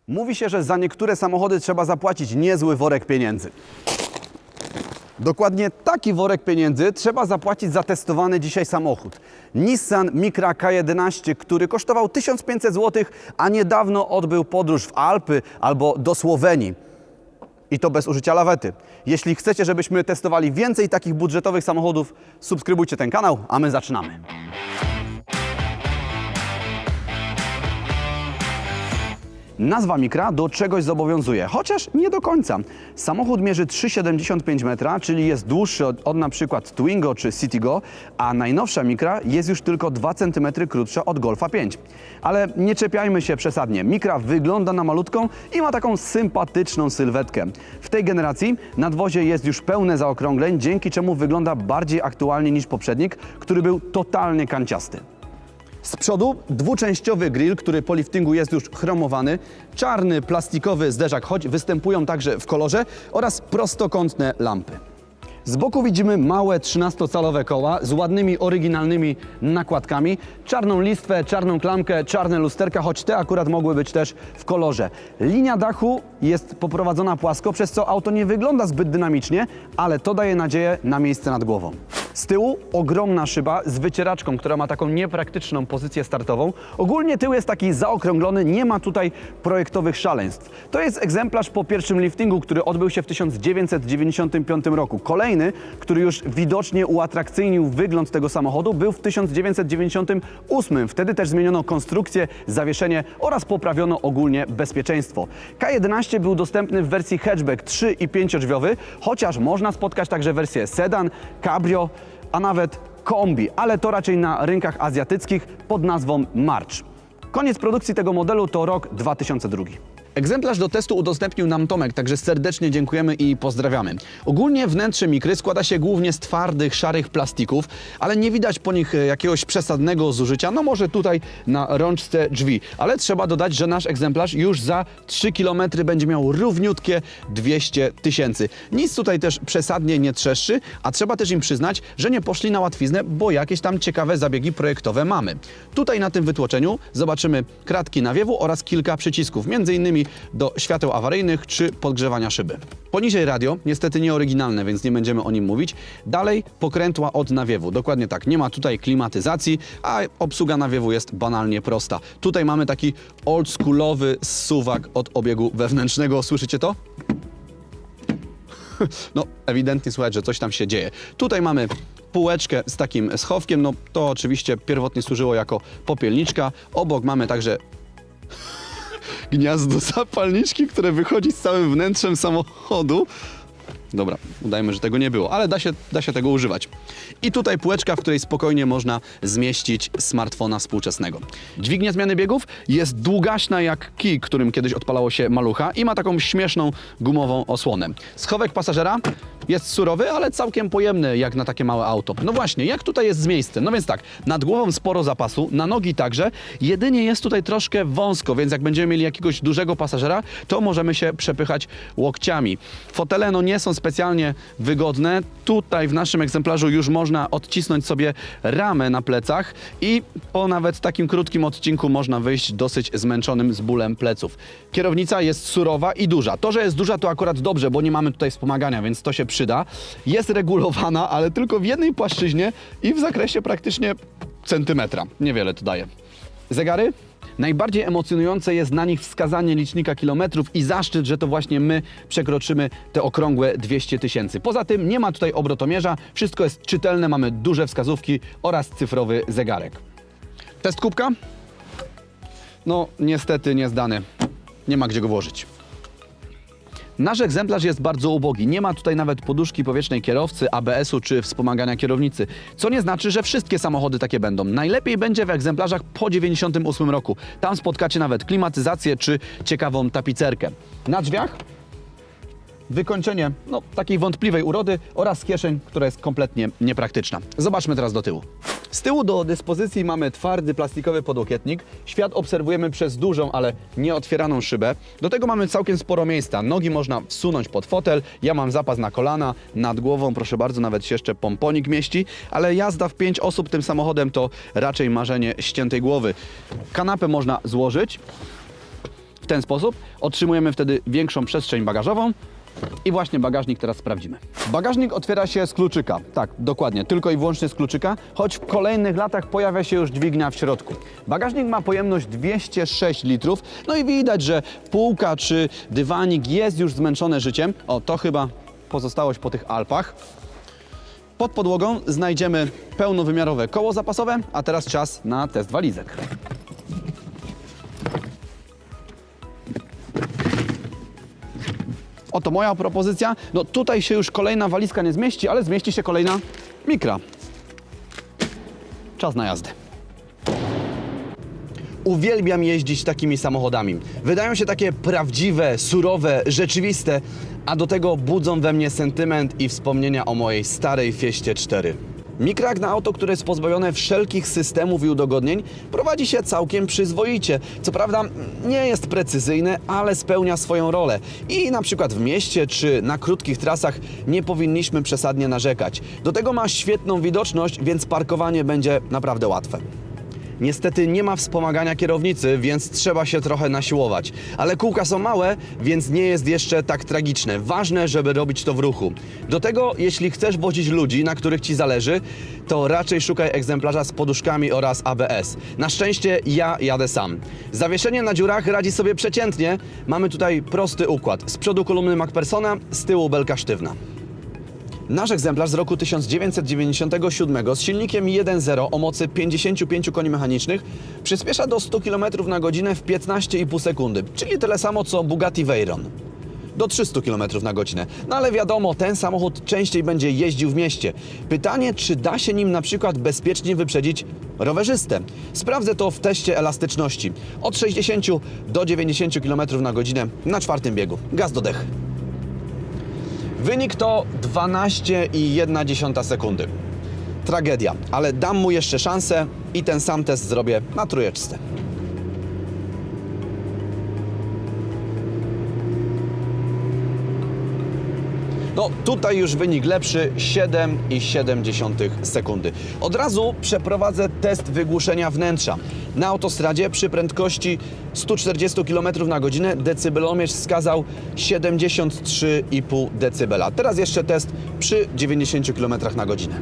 Mówi się, że za niektóre samochody trzeba zapłacić niezły worek pieniędzy. Dokładnie taki worek pieniędzy trzeba zapłacić za testowany dzisiaj samochód. Nissan Micra K11, który kosztował 1500 zł, a niedawno odbył podróż w Alpy albo do Słowenii. I to bez użycia lawety. Jeśli chcecie, żebyśmy testowali więcej takich budżetowych samochodów, subskrybujcie ten kanał, a my zaczynamy. Nazwa Micra do czegoś zobowiązuje, chociaż nie do końca. Samochód mierzy 3,75 metra, czyli jest dłuższy od na przykład Twingo czy Citigo, a najnowsza Micra jest już tylko 2 cm krótsza od Golfa 5. Ale nie czepiajmy się przesadnie. Micra wygląda na malutką i ma taką sympatyczną sylwetkę. W tej generacji nadwozie jest już pełne zaokrągleń, dzięki czemu wygląda bardziej aktualnie niż poprzednik, który był totalnie kanciasty. Z przodu dwuczęściowy grill, który po liftingu jest już chromowany, czarny plastikowy zderzak, choć występują także w kolorze, oraz prostokątne lampy. Z boku widzimy małe 13-calowe koła z ładnymi, oryginalnymi nakładkami, czarną listwę, czarną klamkę, czarne lusterka, choć te akurat mogły być też w kolorze. Linia dachu jest poprowadzona płasko, przez co auto nie wygląda zbyt dynamicznie, ale to daje nadzieję na miejsce nad głową. Z tyłu ogromna szyba z wycieraczką, która ma taką niepraktyczną pozycję startową. Ogólnie tył jest taki zaokrąglony, nie ma tutaj projektowych szaleństw. To jest egzemplarz po pierwszym liftingu, który odbył się w 1995 roku. Kolejny, który już widocznie uatrakcyjnił wygląd tego samochodu, był w 1998. Wtedy też zmieniono konstrukcję, zawieszenie oraz poprawiono ogólnie bezpieczeństwo. K11 był dostępny w wersji hatchback 3- i 5-drzwiowy, chociaż można spotkać także wersję sedan, cabrio, a nawet kombi, ale to raczej na rynkach azjatyckich pod nazwą March. Koniec produkcji tego modelu to rok 2002. Egzemplarz do testu udostępnił nam Tomek, także serdecznie dziękujemy i pozdrawiamy. Ogólnie wnętrze Micry składa się głównie z twardych, szarych plastików, ale nie widać po nich jakiegoś przesadnego zużycia, no może tutaj na rączce drzwi. Ale trzeba dodać, że nasz egzemplarz już za 3 km będzie miał równiutkie 200 000. Nic tutaj też przesadnie nie trzeszczy, a trzeba też im przyznać, że nie poszli na łatwiznę, bo jakieś tam ciekawe zabiegi projektowe mamy. Tutaj na tym wytłoczeniu zobaczymy kratki nawiewu oraz kilka przycisków, m.in. do świateł awaryjnych czy podgrzewania szyby. Poniżej radio, niestety nieoryginalne, więc nie będziemy o nim mówić. Dalej pokrętła od nawiewu, dokładnie tak, nie ma tutaj klimatyzacji, a obsługa nawiewu jest banalnie prosta. Tutaj mamy taki oldschoolowy zsuwak od obiegu wewnętrznego, słyszycie to? No, ewidentnie słychać, że coś tam się dzieje. Tutaj mamy półeczkę z takim schowkiem, no to oczywiście pierwotnie służyło jako popielniczka. Obok mamy także gniazdo zapalniczki, które wychodzi z całym wnętrzem samochodu. Dobra, udajmy, że tego nie było, ale da się tego używać. I tutaj półeczka, w której spokojnie można zmieścić smartfona współczesnego. Dźwignia zmiany biegów jest długaśna jak kij, którym kiedyś odpalało się malucha i ma taką śmieszną gumową osłonę. Schowek pasażera jest surowy, ale całkiem pojemny jak na takie małe auto. No właśnie, jak tutaj jest z miejscem? No więc tak, nad głową sporo zapasu, na nogi także, jedynie jest tutaj troszkę wąsko, więc jak będziemy mieli jakiegoś dużego pasażera, to możemy się przepychać łokciami. Fotele no nie są specjalnie wygodne. Tutaj w naszym egzemplarzu już można odcisnąć sobie ramę na plecach i po nawet takim krótkim odcinku można wyjść dosyć zmęczonym z bólem pleców. Kierownica jest surowa i duża. To, że jest duża, to akurat dobrze, bo nie mamy tutaj wspomagania, więc to się przyda. Jest regulowana, ale tylko w jednej płaszczyźnie i w zakresie praktycznie centymetra. Niewiele to daje. Zegary? Najbardziej emocjonujące jest na nich wskazanie licznika kilometrów i zaszczyt, że to właśnie my przekroczymy te okrągłe 200 000. Poza tym nie ma tutaj obrotomierza, wszystko jest czytelne, mamy duże wskazówki oraz cyfrowy zegarek. Test kubka? No niestety niezdany. Nie ma gdzie go włożyć. Nasz egzemplarz jest bardzo ubogi. Nie ma tutaj nawet poduszki powietrznej kierowcy, ABS-u czy wspomagania kierownicy. Co nie znaczy, że wszystkie samochody takie będą. Najlepiej będzie w egzemplarzach po 98 roku. Tam spotkacie nawet klimatyzację czy ciekawą tapicerkę. Na drzwiach wykończenie takiej wątpliwej urody oraz kieszeń, która jest kompletnie niepraktyczna. Zobaczmy teraz do tyłu. Z tyłu do dyspozycji mamy twardy plastikowy podłokietnik. Świat obserwujemy przez dużą, ale nieotwieraną szybę. Do tego mamy całkiem sporo miejsca. Nogi można wsunąć pod fotel. Ja mam zapas na kolana, nad głową, proszę bardzo, nawet się jeszcze pomponik mieści. Ale jazda w 5 osób tym samochodem to raczej marzenie ściętej głowy. Kanapę można złożyć W ten sposób otrzymujemy wtedy większą przestrzeń bagażową i właśnie bagażnik teraz sprawdzimy. Bagażnik otwiera się z kluczyka. Tak, dokładnie, tylko i wyłącznie z kluczyka, choć w kolejnych latach pojawia się już dźwignia w środku. Bagażnik ma pojemność 206 litrów, no i widać, że półka czy dywanik jest już zmęczone życiem. O, to chyba pozostałość po tych Alpach. Pod podłogą znajdziemy pełnowymiarowe koło zapasowe, a teraz czas na test walizek. Oto moja propozycja. No tutaj się już kolejna walizka nie zmieści, ale zmieści się kolejna Micra. Czas na jazdę. Uwielbiam jeździć takimi samochodami. Wydają się takie prawdziwe, surowe, rzeczywiste, a do tego budzą we mnie sentyment i wspomnienia o mojej starej Fieście 4. Micra jak na auto, które jest pozbawione wszelkich systemów i udogodnień, prowadzi się całkiem przyzwoicie. Co prawda nie jest precyzyjne, ale spełnia swoją rolę. I na przykład w mieście czy na krótkich trasach nie powinniśmy przesadnie narzekać. Do tego ma świetną widoczność, więc parkowanie będzie naprawdę łatwe. Niestety nie ma wspomagania kierownicy, więc trzeba się trochę nasiłować. Ale kółka są małe, więc nie jest jeszcze tak tragiczne. Ważne, żeby robić to w ruchu. Do tego, jeśli chcesz wozić ludzi, na których Ci zależy, to raczej szukaj egzemplarza z poduszkami oraz ABS. Na szczęście ja jadę sam. Zawieszenie na dziurach radzi sobie przeciętnie. Mamy tutaj prosty układ. Z przodu kolumny MacPhersona, z tyłu belka sztywna. Nasz egzemplarz z roku 1997 z silnikiem 1.0 o mocy 55 koni mechanicznych przyspiesza do 100 km na godzinę w 15,5 sekundy, czyli tyle samo co Bugatti Veyron. Do 300 km na godzinę. No ale wiadomo, ten samochód częściej będzie jeździł w mieście. Pytanie, czy da się nim na przykład bezpiecznie wyprzedzić rowerzystę? Sprawdzę to w teście elastyczności. Od 60 do 90 km na godzinę na czwartym biegu. Gaz do dechy. Wynik to 12,1 sekundy. Tragedia, ale dam mu jeszcze szansę i ten sam test zrobię na trójeczce. No tutaj już wynik lepszy, 7,7 sekundy. Od razu przeprowadzę test wygłuszenia wnętrza. Na autostradzie przy prędkości 140 km na godzinę decybelomierz wskazał 73,5 decybela. Teraz jeszcze test przy 90 km na godzinę.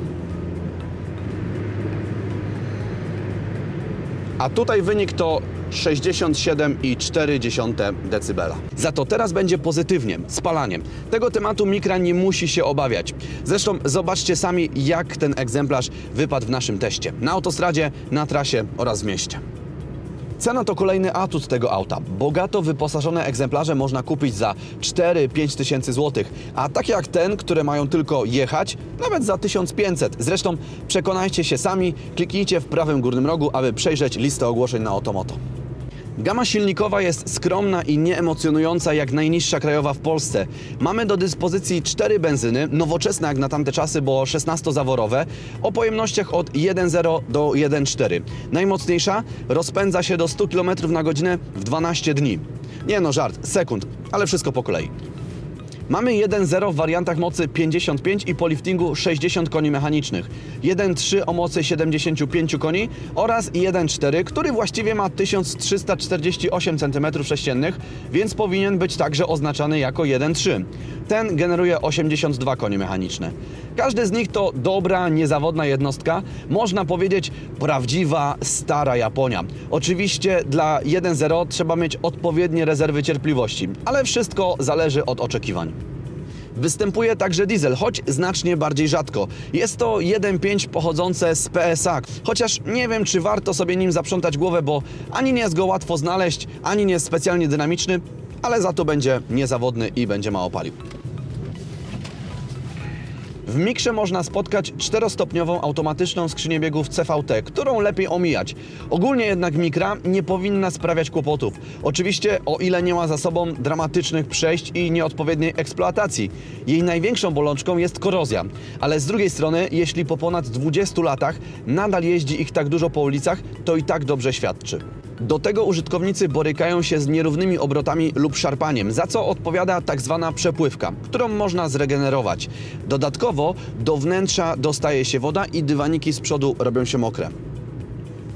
A tutaj wynik to 67,4 decybela. Za to teraz będzie pozytywnie, spalaniem. Tego tematu Micra nie musi się obawiać. Zresztą zobaczcie sami, jak ten egzemplarz wypadł w naszym teście. Na autostradzie, na trasie oraz w mieście. Cena to kolejny atut tego auta. Bogato wyposażone egzemplarze można kupić za 4-5 tysięcy złotych, a takie jak ten, które mają tylko jechać, nawet za 1500. Zresztą przekonajcie się sami, kliknijcie w prawym górnym rogu, aby przejrzeć listę ogłoszeń na Otomoto. Gama silnikowa jest skromna i nieemocjonująca jak najniższa krajowa w Polsce. Mamy do dyspozycji 4 benzyny, nowoczesne jak na tamte czasy, bo 16-zaworowe, o pojemnościach od 1.0 do 1.4. Najmocniejsza rozpędza się do 100 km na godzinę w 12 dni. Nie no, żart, sekund, ale wszystko po kolei. Mamy 1.0 w wariantach mocy 55 i po liftingu 60 koni mechanicznych, 1.3 o mocy 75 koni oraz 1.4, który właściwie ma 1348 cm3, więc powinien być także oznaczany jako 1.3. Ten generuje 82 konie mechaniczne. Każdy z nich to dobra, niezawodna jednostka, można powiedzieć prawdziwa, stara Japonia. Oczywiście dla 1.0 trzeba mieć odpowiednie rezerwy cierpliwości, ale wszystko zależy od oczekiwań. Występuje także diesel, choć znacznie bardziej rzadko. Jest to 1.5 pochodzące z PSA, chociaż nie wiem, czy warto sobie nim zaprzątać głowę, bo ani nie jest go łatwo znaleźć, ani nie jest specjalnie dynamiczny, ale za to będzie niezawodny i będzie mało palił. W Mikrze można spotkać 4-stopniową automatyczną skrzynię biegów CVT, którą lepiej omijać. Ogólnie jednak Micra nie powinna sprawiać kłopotów. Oczywiście o ile nie ma za sobą dramatycznych przejść i nieodpowiedniej eksploatacji. Jej największą bolączką jest korozja. Ale z drugiej strony, jeśli po ponad 20 latach nadal jeździ ich tak dużo po ulicach, to i tak dobrze świadczy. Do tego użytkownicy borykają się z nierównymi obrotami lub szarpaniem, za co odpowiada tak zwana przepływka, którą można zregenerować. Dodatkowo do wnętrza dostaje się woda i dywaniki z przodu robią się mokre.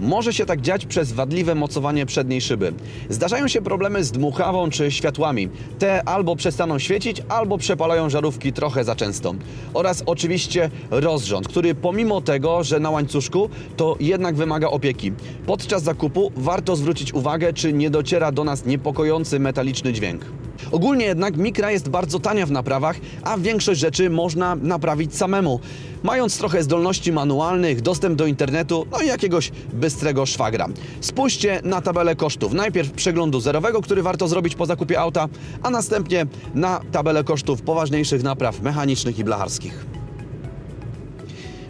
Może się tak dziać przez wadliwe mocowanie przedniej szyby. Zdarzają się problemy z dmuchawą czy światłami. Te albo przestaną świecić, albo przepalają żarówki trochę za często. Oraz oczywiście rozrząd, który pomimo tego, że na łańcuszku, to jednak wymaga opieki. Podczas zakupu warto zwrócić uwagę, czy nie dociera do nas niepokojący metaliczny dźwięk. Ogólnie jednak Micra jest bardzo tania w naprawach, a większość rzeczy można naprawić samemu, mając trochę zdolności manualnych, dostęp do internetu, no i jakiegoś bystrego szwagra. Spójrzcie na tabelę kosztów. Najpierw przeglądu zerowego, który warto zrobić po zakupie auta, a następnie na tabelę kosztów poważniejszych napraw mechanicznych i blacharskich.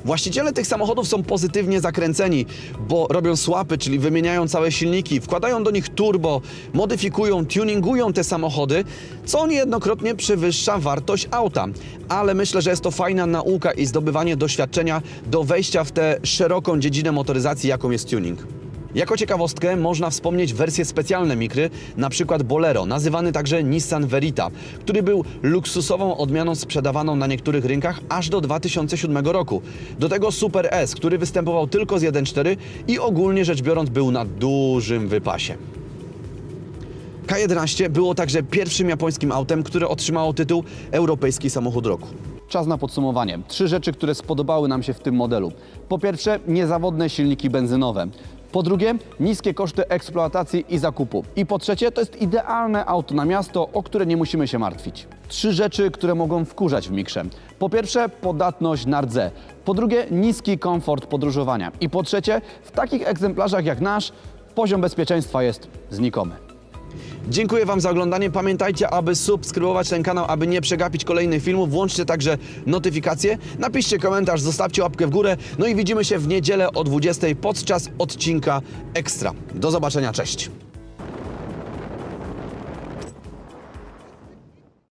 Właściciele tych samochodów są pozytywnie zakręceni, bo robią swapy, czyli wymieniają całe silniki, wkładają do nich turbo, modyfikują, tuningują te samochody, co niejednokrotnie przewyższa wartość auta. Ale myślę, że jest to fajna nauka i zdobywanie doświadczenia do wejścia w tę szeroką dziedzinę motoryzacji, jaką jest tuning. Jako ciekawostkę można wspomnieć wersje specjalne Micry, na przykład Bolero, nazywany także Nissan Verita, który był luksusową odmianą sprzedawaną na niektórych rynkach aż do 2007 roku. Do tego Super S, który występował tylko z 1.4 i ogólnie rzecz biorąc był na dużym wypasie. K11 było także pierwszym japońskim autem, które otrzymało tytuł Europejski Samochód Roku. Czas na podsumowanie. 3 rzeczy, które spodobały nam się w tym modelu. Po pierwsze, niezawodne silniki benzynowe. Po drugie, niskie koszty eksploatacji i zakupu. I po trzecie, to jest idealne auto na miasto, o które nie musimy się martwić. 3 rzeczy, które mogą wkurzać w Mikrze. Po pierwsze, podatność na rdze. Po drugie, niski komfort podróżowania. I po trzecie, w takich egzemplarzach jak nasz, poziom bezpieczeństwa jest znikomy. Dziękuję Wam za oglądanie. Pamiętajcie, aby subskrybować ten kanał, aby nie przegapić kolejnych filmów. Włączcie także notyfikacje, napiszcie komentarz, zostawcie łapkę w górę. No i widzimy się w niedzielę o 20:00 podczas odcinka Ekstra. Do zobaczenia, cześć!